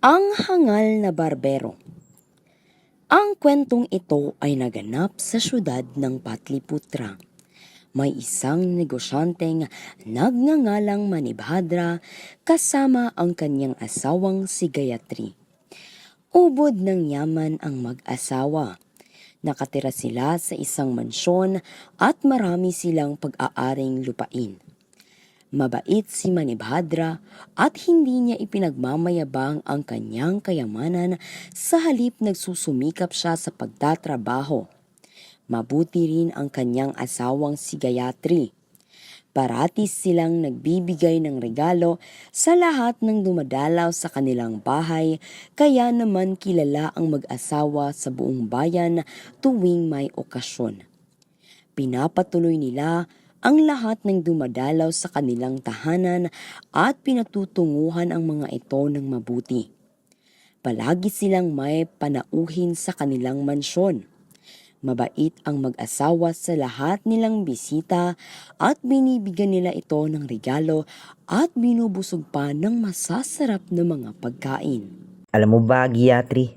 Ang Hangal na Barbero. Ang kwentong ito ay naganap sa syudad ng Patliputra. May isang negosyanteng nagngangalang Manibhadra kasama ang kanyang asawang si Gayatri. Ubod ng yaman ang mag-asawa. Nakatira sila sa isang mansyon at marami silang pag-aaring lupain. Mabait si Manibhadra at hindi niya ipinagmamayabang ang kanyang kayamanan, sa halip nagsusumikap siya sa pagtatrabaho. Mabuti rin ang kanyang asawang si Gayatri. Paratis silang nagbibigay ng regalo sa lahat ng dumadalaw sa kanilang bahay, kaya naman kilala ang mag-asawa sa buong bayan tuwing may okasyon. Pinapatuloy nila ang lahat ng dumadalaw sa kanilang tahanan at pinatutunguhan ang mga ito ng mabuti. Palagi silang may panauhin sa kanilang mansyon. Mabait ang mag-asawa sa lahat nilang bisita at binibigyan nila ito ng regalo at binubusog pa ng masasarap na mga pagkain. Alam mo ba, Gayatri,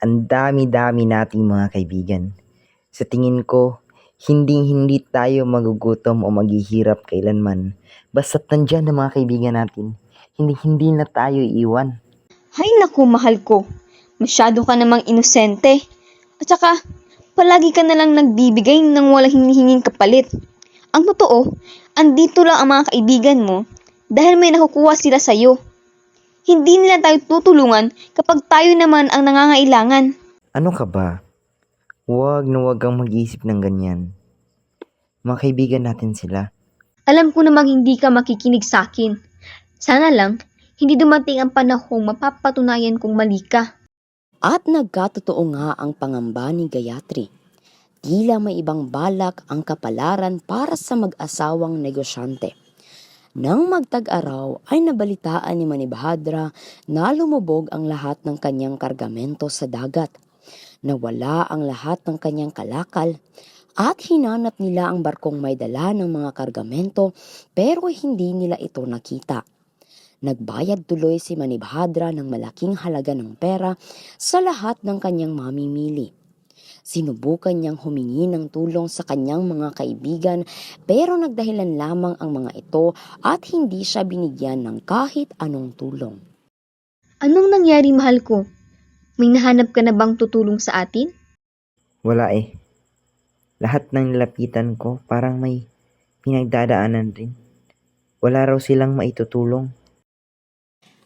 ang dami-dami nating mga kaibigan. Sa tingin ko, hindi tayo magugutom o maghihirap kailanman. Basta't nandyan ang mga kaibigan natin, hindi na tayo iiwan. Hay naku, mahal ko. Masyado ka namang inosente. At saka, palagi ka nalang nagbibigay ng walang hinihinging kapalit. Ang totoo, andito lang ang mga kaibigan mo dahil may nakukuha sila sa'yo. Hindi nila tayo tutulungan kapag tayo naman ang nangangailangan. Ano ka ba? Huwag na huwag kang mag-isip ng ganyan. Mga kaibigan natin sila. Alam ko namang hindi ka makikinig sa akin. Sana lang, hindi dumating ang panahong mapapatunayan kong mali ka. At nagkatotoo nga ang pangamba ni Gayatri. Tila may ibang balak ang kapalaran para sa mag-asawang negosyante. Nang magtag-araw ay nabalitaan ni Manibhadra na lumubog ang lahat ng kanyang kargamento sa dagat. Nawala ang lahat ng kanyang kalakal at hinanap nila ang barkong may dala ng mga kargamento, pero hindi nila ito nakita. Nagbayad tuloy si Manibhadra ng malaking halaga ng pera sa lahat ng kanyang mamimili. Sinubukan niyang humingi ng tulong sa kanyang mga kaibigan, pero nagdahilan lamang ang mga ito at hindi siya binigyan ng kahit anong tulong. Anong nangyari, mahal ko? May nahanap ka na bang tutulong sa atin? Wala eh. Lahat ng nilapitan ko parang may pinagdadaanan rin. Wala raw silang maitutulong.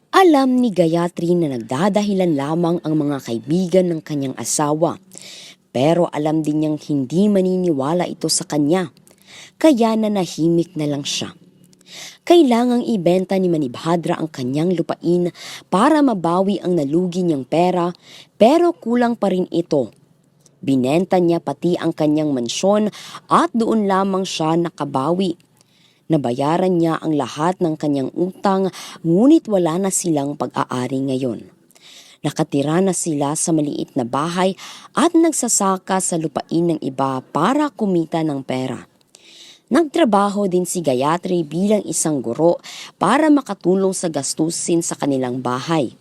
Alam ni Gayatri na nagdadahilan lamang ang mga kaibigan ng kanyang asawa, pero alam din niyang hindi maniniwala ito sa kanya, kaya nanahimik na lang siya. Kailangang ibenta ni Manibhadra ang kanyang lupain para mabawi ang nalugi niyang pera, pero kulang pa rin ito. Binenta niya pati ang kanyang mansyon at doon lamang siya nakabawi. Nabayaran niya ang lahat ng kanyang utang, ngunit wala na silang pag-aari ngayon. Nakatira na sila sa maliit na bahay at nagsasaka sa lupain ng iba para kumita ng pera. Nagtrabaho din si Gayatri bilang isang guro para makatulong sa gastusin sa kanilang bahay.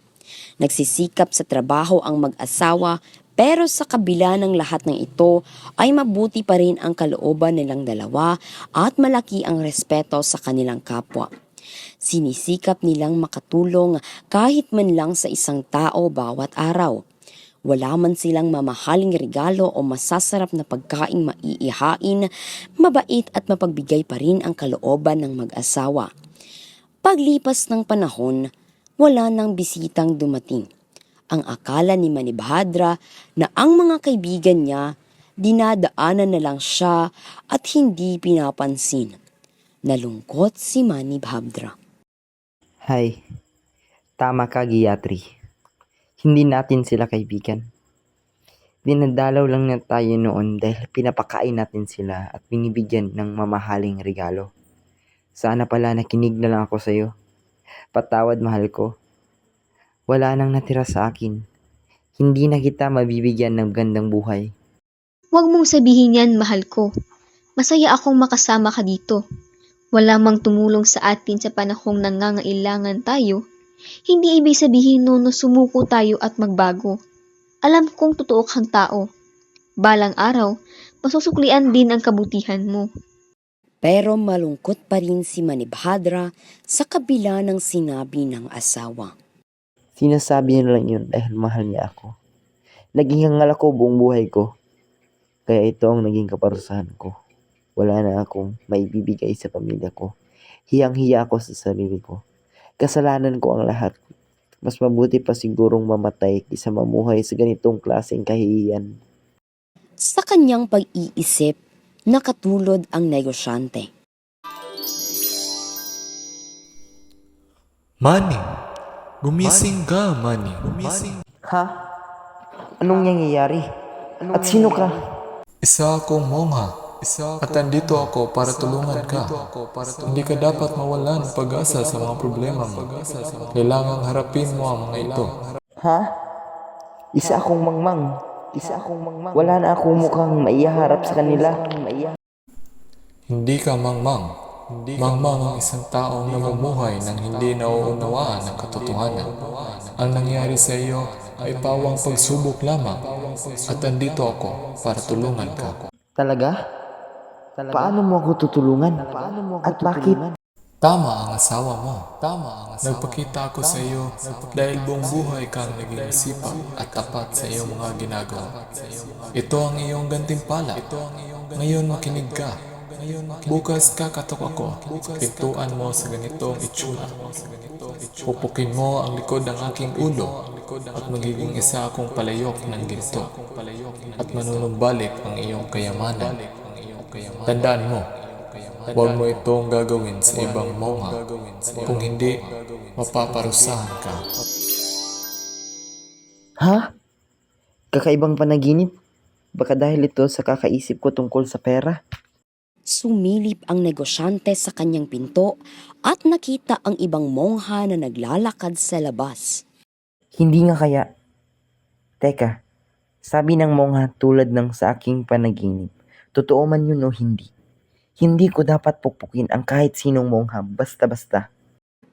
Nagsisikap sa trabaho ang mag-asawa, pero sa kabila ng lahat ng ito ay mabuti pa rin ang kalooban nilang dalawa at malaki ang respeto sa kanilang kapwa. Sinisikap nilang makatulong kahit man lang sa isang tao bawat araw. Wala man silang mamahaling regalo o masasarap na pagkaing maiihain, mabait at mapagbigay pa rin ang kalooban ng mag-asawa. Paglipas ng panahon, wala nang bisitang dumating. Ang akala ni Manibhadra na ang mga kaibigan niya dinadaanan na lang siya at hindi pinapansin. Nalungkot si Manibhadra. Hay, tama ka, Gayatri. Hindi natin sila kaibigan. Dinadalaw lang na tayo noon dahil pinapakain natin sila at binibigyan ng mamahaling regalo. Sana pala nakinig na lang ako sa'yo. Patawad, mahal ko. Wala nang natira sa akin. Hindi na kita mabibigyan ng gandang buhay. Huwag mong sabihin yan, mahal ko. Masaya akong makasama ka dito. Wala mang tumulong sa atin sa panahong nangangailangan tayo. Hindi ibig sabihin no na sumuko tayo at magbago. Alam kong totoo kang tao. Balang araw, masusuklian din ang kabutihan mo. Pero malungkot pa rin si Manibhadra sa kabila ng sinabi ng asawa. Sinasabi niya lang yun dahil mahal niya ako. Naging hangal ako buong buhay ko. Kaya ito ang naging kaparusahan ko. Wala na akong maibibigay sa pamilya ko. Hiyang-hiya ako sa sarili ko. Kasalanan ko ang lahat. Mas mabuti pa sigurong mamatay kaysa mamuhay sa ganitong klaseng kahihiyan. Sa kanyang pag-iisip, nakatulod ang negosyante. Manny, gumising ka, Manny. Gumising. Ha? Anong nangyayari? At sino ka? Isa akong mongha. At andito ako para tulungan ka. Hindi ka dapat mawalan ng pag-asa sa mga problema mo. Kailangang harapin mo ang mga ito. Ha? Isa akong mangmang. Wala na akong mukhang maiharap sa kanila. Hindi ka mangmang. Mangmang ang isang taong namumuhay nang hindi nauunawaan ang katotohanan. Ang nangyari sa iyo ay pawang pagsubok lamang. At andito ako para tulungan ka. Talaga? Paano mo ako tutulungan? At bakit? Tama ang asawa mo. Nagpakita ako sa iyo dahil buong buhay kang naging masipag at tapat sa iyong mga ginagawa. Ito ang iyong gantimpala. Ngayon makinig ka. Bukas kakatok ako. Pintuan mo sa ganitong itsura. Pupukin mo ang likod ng aking ulo at magiging isa akong palayok ng ginto. At manunumbalik ang iyong kayamanan. Tandaan mo, huwag mo itong gagawin sa ibang mongha. Kung hindi, mapaparusahan ka. Ha? Kakaibang panaginip? Baka dahil ito sa kakaisip ko tungkol sa pera? Sumilip ang negosyante sa kanyang pinto at nakita ang ibang mongha na naglalakad sa labas. Hindi nga kaya. Teka, sabi ng mongha tulad ng sa aking panaginip. Totoo man yun o hindi. Hindi ko dapat pukpukin ang kahit sinong mongha basta-basta.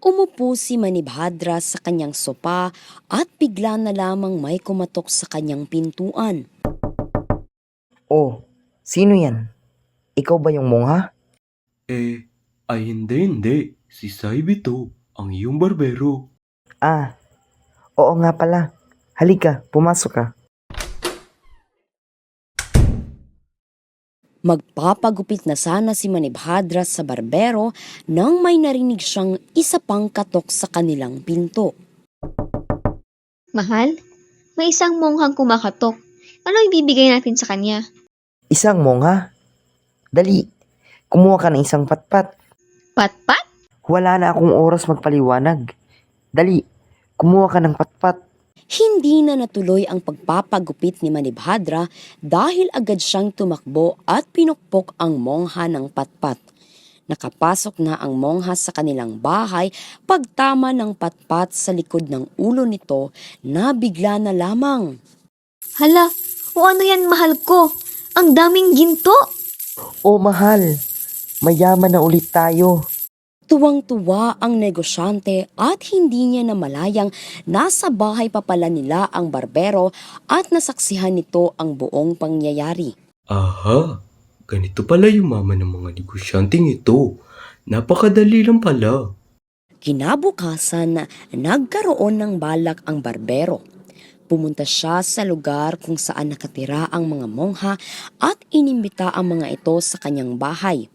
Umupo si Manibhadra sa kanyang sopa at bigla na lamang may kumatok sa kanyang pintuan. Oh, sino yan? Ikaw ba yung mongha? Ay hindi. Si Saibi to, ang iyong barbero. Ah, oo nga pala. Halika, pumasok ka. Magpapagupit na sana si Manibhadra sa barbero nang may narinig siyang isa pang katok sa kanilang pinto. Mahal, may isang monghang kumakatok. Ano ibibigay natin sa kanya? Isang mongha? Dali, kumuha ka ng isang patpat. Patpat? Wala na akong oras magpaliwanag. Dali, kumuha ka ng patpat. Hindi na natuloy ang pagpapagupit ni Manibhadra dahil agad siyang tumakbo at pinukpok ang mongha ng patpat. Nakapasok na ang mongha sa kanilang bahay pagtama ng patpat sa likod ng ulo nito na bigla na lamang. Hala, o ano yan mahal ko? Ang daming ginto! Oh mahal, mayaman na ulit tayo. Tuwang-tuwa ang negosyante at hindi niya namalayang nasa bahay pa pala nila ang barbero at nasaksihan nito ang buong pangyayari. Aha, ganito pala yung mama ng mga negosyanteng ito. Napakadali lang pala. Kinabukasan, nagkaroon ng balak ang barbero. Pumunta siya sa lugar kung saan nakatira ang mga mongha at inimbita ang mga ito sa kanyang bahay.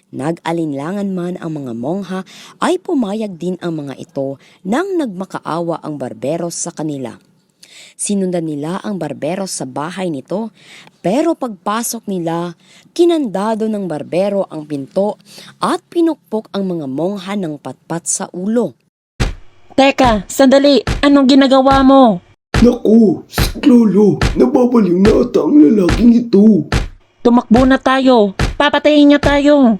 Nag-alinlangan man ang mga mongha ay pumayag din ang mga ito nang nagmakaawa ang barbero sa kanila. Sinundan nila ang barbero sa bahay nito, pero pagpasok nila, kinandado ng barbero ang pinto at pinukpok ang mga mongha ng patpat sa ulo. Teka, sandali! Anong ginagawa mo? Naku, Lolo, nababaliw na ata ang lalaking ito. Tumakbo na tayo! Papatayin niya tayo!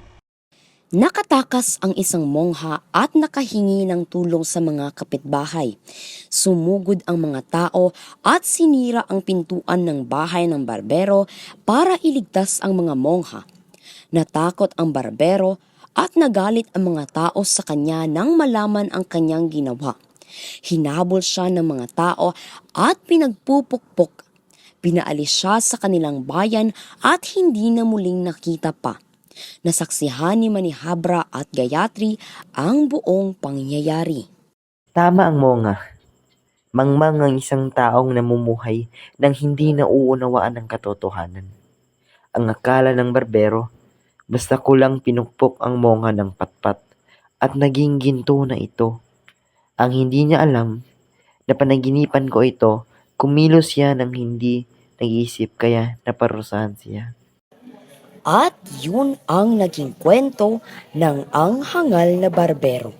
Nakatakas ang isang mongha at nakahingi ng tulong sa mga kapitbahay. Sumugod ang mga tao at sinira ang pintuan ng bahay ng barbero para iligtas ang mga mongha. Natakot ang barbero at nagalit ang mga tao sa kanya nang malaman ang kanyang ginawa. Hinabol siya ng mga tao at pinagpupukpok. Pinaalis siya sa kanilang bayan at hindi na muling nakita pa. Nasaksihan ni Manihabra at Gayatri ang buong pangyayari. Tama ang monga. Mangmang ang isang taong namumuhay nang hindi nauunawaan ang katotohanan. Ang akala ng barbero, basta kulang pinukpok ang monga ng patpat at naging ginto na ito. Ang hindi niya alam, na panaginipan ko ito, kumilos siya ng hindi nag-iisip kaya naparusahan siya. At yun ang naging kwento ng Ang Hangal na Barbero.